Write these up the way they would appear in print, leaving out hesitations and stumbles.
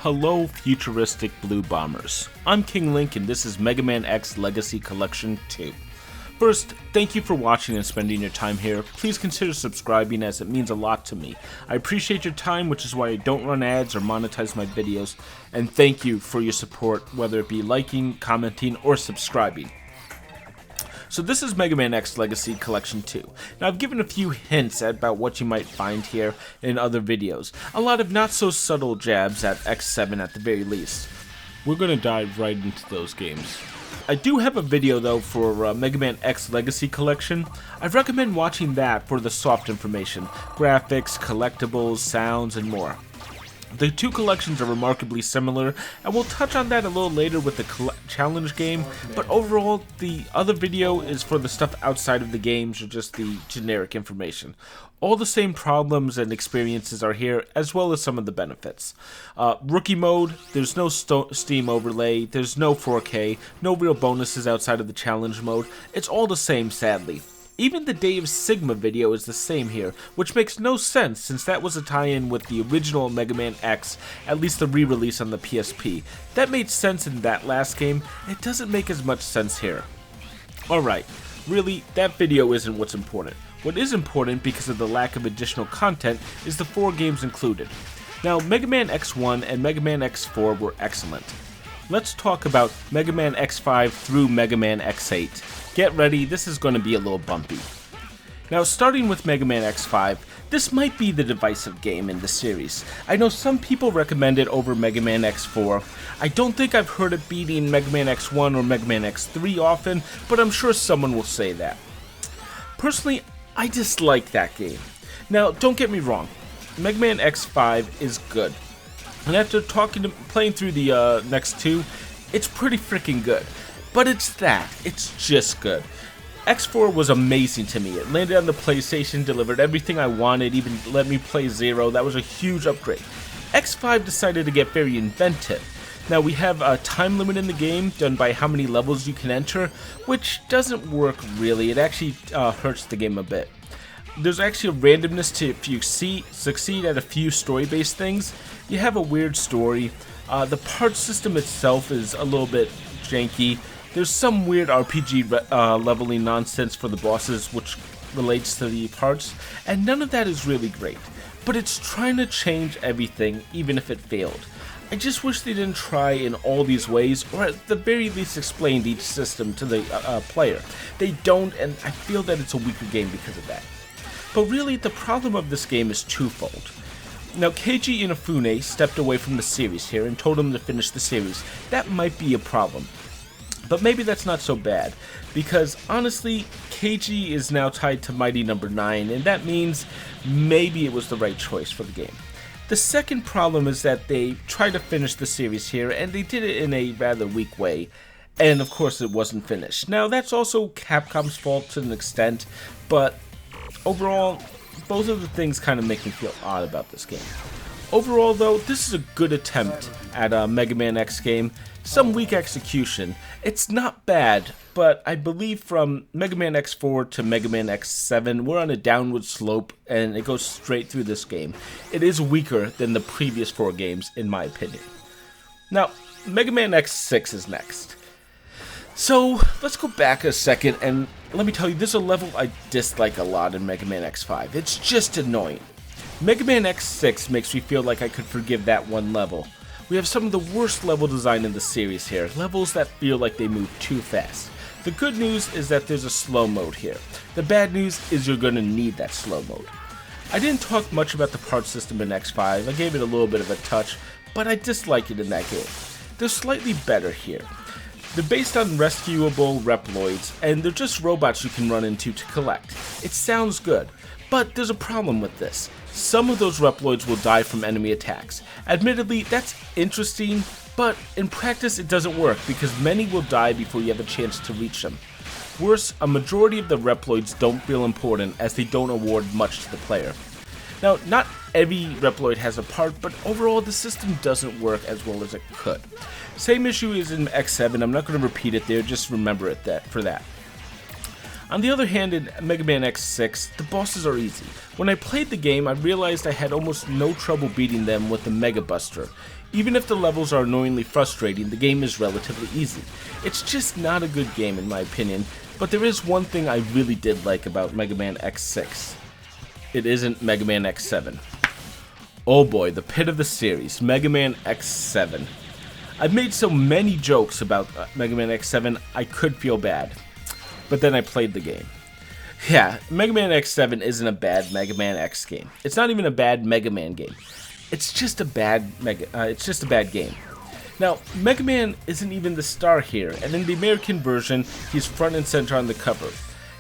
Hello, futuristic blue bombers. I'm King Link and this is Mega Man X Legacy Collection 2. First, thank you for watching and spending your time here. Please consider subscribing as it means a lot to me. I appreciate your time, which is why I don't run ads or monetize my videos, and thank you for your support, whether it be liking, commenting, or subscribing. So this is Mega Man X Legacy Collection 2. Now I've given a few hints about what you might find here in other videos. A lot of not so subtle jabs at X7 at the very least. We're going to dive right into those games. I do have a video though for Mega Man X Legacy Collection. I recommend watching that for the soft information. Graphics, collectibles, sounds, and more. The two collections are remarkably similar, and we'll touch on that a little later with the challenge game, but overall, the other video is for the stuff outside of the games or just the generic information. All the same problems and experiences are here, as well as some of the benefits. Rookie mode, there's no Steam overlay, there's no 4K, no real bonuses outside of the challenge mode. It's all the same, sadly. Even the Day of Sigma video is the same here, which makes no sense since that was a tie-in with the original Mega Man X, at least the re-release on the PSP. That made sense in that last game, it doesn't make as much sense here. Alright, really, that video isn't what's important. What is important, because of the lack of additional content, is the 4 games included. Now, Mega Man X1 and Mega Man X4 were excellent. Let's talk about Mega Man X5 through Mega Man X8. Get ready, this is going to be a little bumpy. Now, starting with Mega Man X5, this might be the divisive game in the series. I know some people recommend it over Mega Man X4. I don't think I've heard it beating Mega Man X1 or Mega Man X3 often, but I'm sure someone will say that. Personally, I dislike that game. Now, don't get me wrong, Mega Man X5 is good. And after playing through the next two, it's pretty freaking good. But it's just good. X4 was amazing to me. It landed on the PlayStation, delivered everything I wanted, even let me play Zero. That was a huge upgrade. X5 decided to get very inventive. Now we have a time limit in the game done by how many levels you can enter, which doesn't work really. It actually hurts the game a bit. There's actually a randomness to if you succeed at a few story-based things, you have a weird story. The part system itself is a little bit janky. There's some weird RPG leveling nonsense for the bosses which relates to the parts, and none of that is really great. But it's trying to change everything, even if it failed. I just wish they didn't try in all these ways, or at the very least explained each system to the player. They don't, and I feel that it's a weaker game because of that. But really, the problem of this game is twofold. Now, Keiji Inafune stepped away from the series here and told him to finish the series. That might be a problem. But maybe that's not so bad, because honestly, Keiji is now tied to Mighty No. 9, and that means maybe it was the right choice for the game. The second problem is that they tried to finish the series here, and they did it in a rather weak way, and of course it wasn't finished. Now, that's also Capcom's fault to an extent, but overall, both of the things kind of make me feel odd about this game. Overall, though, this is a good attempt at a Mega Man X game. Some weak execution. It's not bad, but I believe from Mega Man X4 to Mega Man X7, we're on a downward slope, and it goes straight through this game. It is weaker than the previous 4 games, in my opinion. Now, Mega Man X6 is next. So, let's go back a second, and let me tell you, there's a level I dislike a lot in Mega Man X5. It's just annoying. Mega Man X6 makes me feel like I could forgive that one level. We have some of the worst level design in the series here, levels that feel like they move too fast. The good news is that there's a slow mode here. The bad news is you're going to need that slow mode. I didn't talk much about the part system in X5, I gave it a little bit of a touch, but I dislike it in that game. They're slightly better here. They're based on rescuable Reploids, and they're just robots you can run into to collect. It sounds good, but there's a problem with this. Some of those Reploids will die from enemy attacks. Admittedly, that's interesting, but in practice it doesn't work because many will die before you have a chance to reach them. Worse, a majority of the Reploids don't feel important as they don't award much to the player. Now, not every Reploid has a part, but overall the system doesn't work as well as it could. Same issue is in X7, I'm not going to repeat it there, just remember it for that. On the other hand, in Mega Man X6, the bosses are easy. When I played the game, I realized I had almost no trouble beating them with the Mega Buster. Even if the levels are annoyingly frustrating, the game is relatively easy. It's just not a good game in my opinion, but there is one thing I really did like about Mega Man X6. It isn't Mega Man X7. Oh boy, the pit of the series, Mega Man X7. I've made so many jokes about Mega Man X7, I could feel bad. But then I played the game. Yeah, Mega Man X7 isn't a bad Mega Man X game. It's not even a bad Mega Man game. It's just a bad game. Now, Mega Man isn't even the star here, and in the American version, he's front and center on the cover.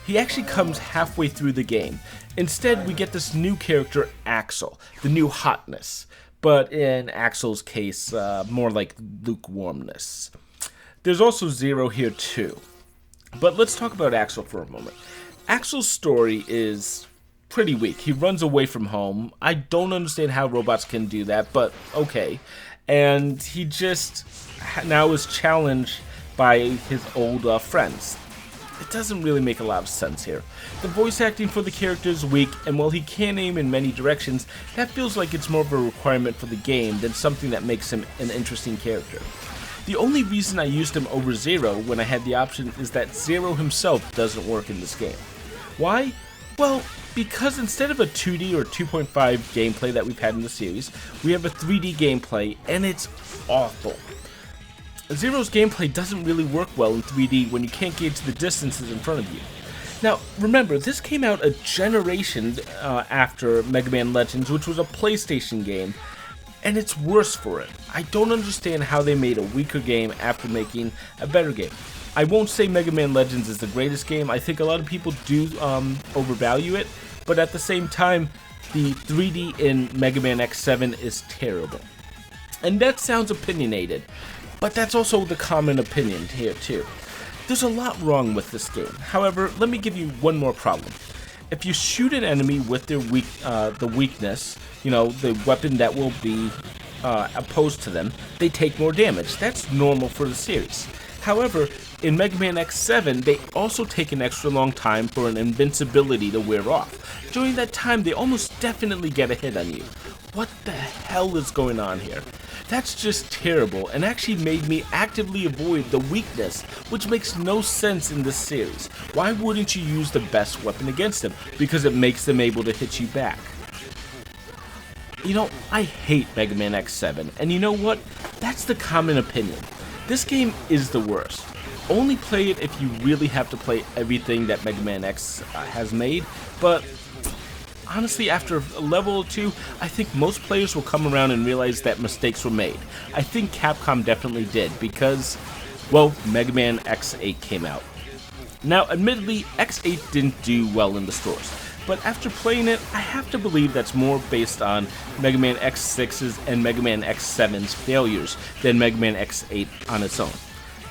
He actually comes halfway through the game. Instead, we get this new character, Axel, the new hotness. But in Axel's case, more like lukewarmness. There's also Zero here too. But let's talk about Axel for a moment. Axel's story is pretty weak. He runs away from home. I don't understand how robots can do that, but okay. And he just now is challenged by his old friends. It doesn't really make a lot of sense here. The voice acting for the character is weak, and while he can aim in many directions, that feels like it's more of a requirement for the game than something that makes him an interesting character. The only reason I used him over Zero when I had the option is that Zero himself doesn't work in this game. Why? Well, because instead of a 2D or 2.5 gameplay that we've had in the series, we have a 3D gameplay, and it's awful. Zero's gameplay doesn't really work well in 3D when you can't gauge the distances in front of you. Now, remember, this came out a generation after Mega Man Legends, which was a PlayStation game, and it's worse for it. I don't understand how they made a weaker game after making a better game. I won't say Mega Man Legends is the greatest game. I think a lot of people do overvalue it, but at the same time, the 3D in Mega Man X7 is terrible. And that sounds opinionated, but that's also the common opinion here too. There's a lot wrong with this game. However, let me give you one more problem. If you shoot an enemy with their the weakness, you know, the weapon that will be opposed to them, they take more damage. That's normal for the series. However, in Mega Man X7, they also take an extra long time for an invincibility to wear off. During that time, they almost definitely get a hit on you. What the hell is going on here? That's just terrible, and actually made me actively avoid the weakness, which makes no sense in this series. Why wouldn't you use the best weapon against them? Because it makes them able to hit you back. You know, I hate Mega Man X7, and you know what? That's the common opinion. This game is the worst. Only play it if you really have to play everything that Mega Man X has made, but honestly, after a level or two, I think most players will come around and realize that mistakes were made. I think Capcom definitely did, because, well, Mega Man X8 came out. Now, admittedly, X8 didn't do well in the stores, but after playing it, I have to believe that's more based on Mega Man X6's and Mega Man X7's failures than Mega Man X8 on its own.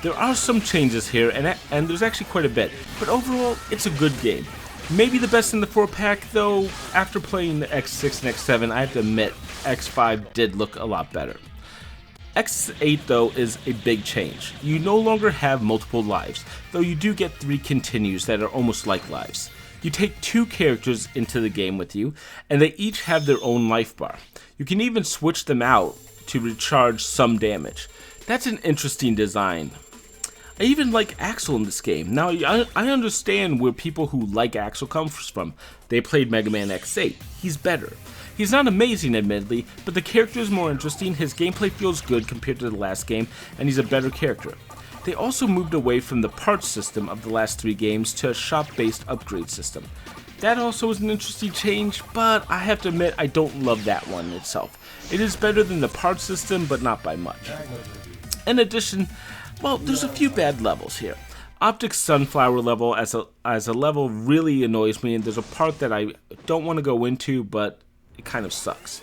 There are some changes here, and there's actually quite a bit, but overall, it's a good game. Maybe the best in the 4-pack, though, after playing the X6 and X7, I have to admit, X5 did look a lot better. X8, though, is a big change. You no longer have multiple lives, though you do get 3 continues that are almost like lives. You take 2 characters into the game with you, and they each have their own life bar. You can even switch them out to recharge some damage. That's an interesting design. I even like Axel in this game. Now, I understand where people who like Axel comes from. They played Mega Man X8. He's better. He's not amazing, admittedly, but the character is more interesting, his gameplay feels good compared to the last game, and he's a better character. They also moved away from the parts system of the last 3 games to a shop-based upgrade system. That also is an interesting change, but I have to admit I don't love that one itself. It is better than the parts system, but not by much. In addition, well, there's a few bad levels here. Optic's Sunflower level as a level really annoys me, and there's a part that I don't want to go into, but it kind of sucks.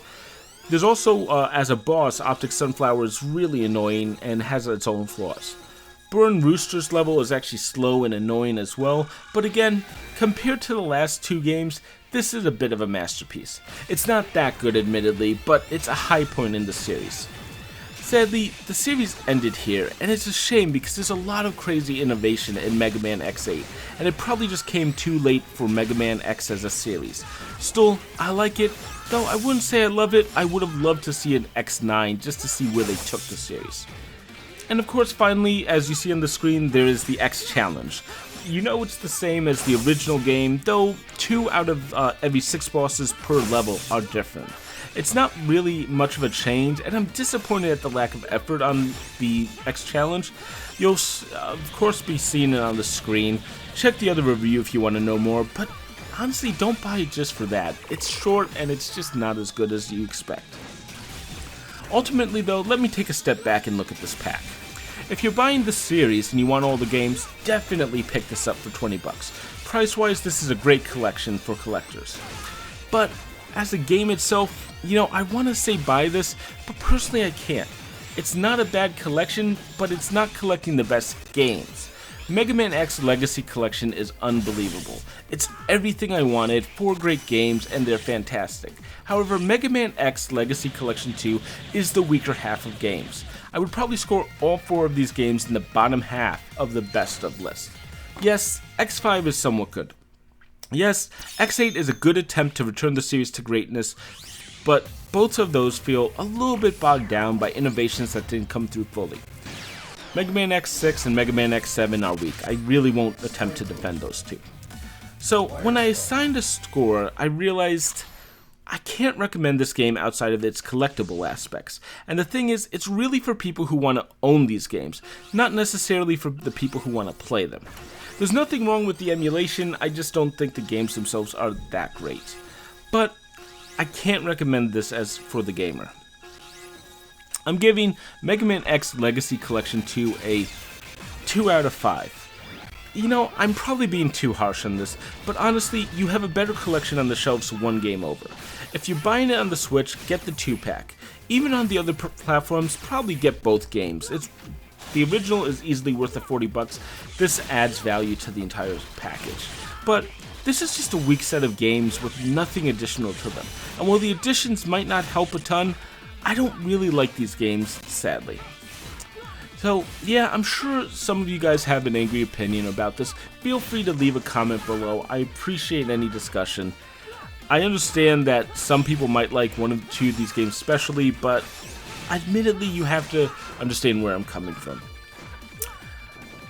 There's also, as a boss, Optic's Sunflower is really annoying and has its own flaws. Burn Rooster's level is actually slow and annoying as well, but again, compared to the last 2 games, this is a bit of a masterpiece. It's not that good, admittedly, but it's a high point in the series. Sadly, the series ended here, and it's a shame because there's a lot of crazy innovation in Mega Man X8, and it probably just came too late for Mega Man X as a series. Still, I like it, though I wouldn't say I love it. I would have loved to see an X9 just to see where they took the series. And of course, finally, as you see on the screen, there is the X Challenge. You know it's the same as the original game, though 2 out of every 6 bosses per level are different. It's not really much of a change, and I'm disappointed at the lack of effort on the X Challenge. You'll of course be seeing it on the screen. Check the other review if you want to know more, but honestly, don't buy it just for that. It's short and it's just not as good as you expect. Ultimately though, let me take a step back and look at this pack. If you're buying the series and you want all the games, definitely pick this up for 20 bucks. Price-wise, this is a great collection for collectors. But as a game itself, you know, I want to say buy this, but personally I can't. It's not a bad collection, but it's not collecting the best games. Mega Man X Legacy Collection is unbelievable. It's everything I wanted, 4 great games, and they're fantastic. However, Mega Man X Legacy Collection 2 is the weaker half of games. I would probably score all 4 of these games in the bottom half of the best of list. Yes, X5 is somewhat good. Yes, X8 is a good attempt to return the series to greatness, but both of those feel a little bit bogged down by innovations that didn't come through fully. Mega Man X6 and Mega Man X7 are weak. I really won't attempt to defend those two. So when I assigned a score, I realized I can't recommend this game outside of its collectible aspects. And the thing is, it's really for people who want to own these games, not necessarily for the people who want to play them. There's nothing wrong with the emulation, I just don't think the games themselves are that great. But I can't recommend this as for the gamer. I'm giving Mega Man X Legacy Collection 2 a 2 out of 5. You know, I'm probably being too harsh on this, but honestly, you have a better collection on the shelves one game over. If you're buying it on the Switch, get the 2-pack. Even on the other platforms, probably get both games. The original is easily worth the 40 bucks. This adds value to the entire package. But this is just a weak set of games with nothing additional to them. And while the additions might not help a ton, I don't really like these games, sadly. So, yeah, I'm sure some of you guys have an angry opinion about this. Feel free to leave a comment below. I appreciate any discussion. I understand that some people might like one or two of these games especially, but admittedly, you have to understand where I'm coming from.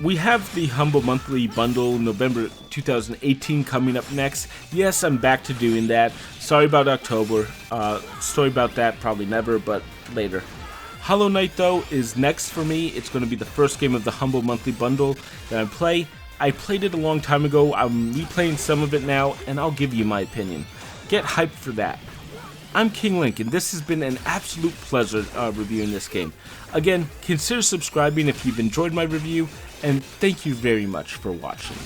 We have the Humble Monthly Bundle November 2018 coming up next. Yes, I'm back to doing that. Sorry about October. Story about that, probably never, but later. Hollow Knight, though, is next for me. It's going to be the first game of the Humble Monthly Bundle that I play. I played it a long time ago. I'm replaying some of it now, and I'll give you my opinion. Get hyped for that. I'm King Link, and this has been an absolute pleasure reviewing this game. Again, consider subscribing if you've enjoyed my review, and thank you very much for watching.